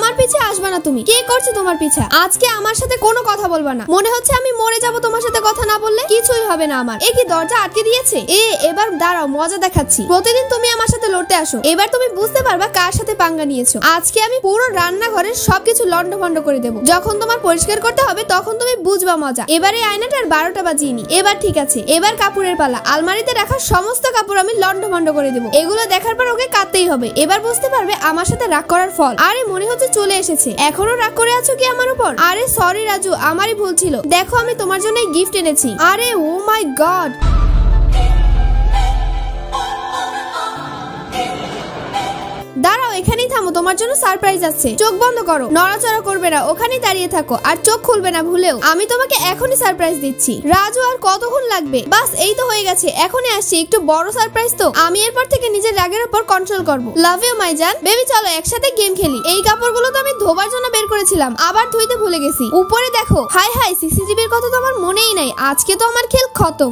আমার পিছে আসবে না। তুমি কে করছে তোমার পিছা? আজকে আমার সাথে কোনো কথা বলবা না। মনে হচ্ছে আমি মরে যাব তোমার সাথে কথা না বললে। কিছুই হবে না আমার। এ কি দরজা আটকে দিয়েছে? এবার দাঁড়াও, মজা দেখাচ্ছি। প্রতিদিন তুমি আমার সাথে লড়তে আসো, এবার তুমি বুঝতে পারবা কার সাথে পাঙ্গা নিয়েছো। আজকে আমি পুরো রান্নাঘরের সবকিছু লন্ডভন্ড করে দেবো। যখন তোমার পরিষ্কার করতে হবে তখন তুমি বুঝবা মজা। এবারে আয়নাটার 12টা বাজিয়ে নি। এবার ঠিক আছে, এবার কাপড়ের পালা। আলমারিতে রাখা সমস্ত কাপড় আমি লন্ডভন্ড করে দেবো। এগুলো দেখার পর ওকে কাঁদতেই হবে। এবার বুঝতে পারবে আমার সাথে রাগ করার ফল। আরে মনে হচ্ছে চলে এসেছে। এখনো রাগ করে আছো কি আমার উপর? আরে সরি রাজু, আমারই ভুল ছিল। দেখো আমি তোমার জন্য গিফট এনেছি। আরে ও মাই গড, দাঁড়াও, এখানেই থামো, তোমার জন্য সারপ্রাইজ আছে। চোখ বন্ধ করো, নড়াচড়া করবে না, ওখানেই দাঁড়িয়ে থাকো আর চোখ খুলবে না ভুলেও। আমি তোমাকে এখনই সারপ্রাইজ দিচ্ছি। রাজু আর কতক্ষণ লাগবে? বাস এই তো হয়ে গেছে, এখনই আসছি। একটু বড় সারপ্রাইজ তো, আমি এরপর থেকে নিজের রাগের উপর কন্ট্রোল করবো। লাভ ইউ মাই জান। বেবি চলো একসাথে গেম খেলি। এই কাপড়গুলো তো আমি ধোবার জন্য বের করেছিলাম, আবার ধুইতে ভুলে গেছি। উপরে দেখো। হাই হাই, সিসিটিভির কথা তো আমার মনেই নাই। আজকে তো আমার খেল খতম।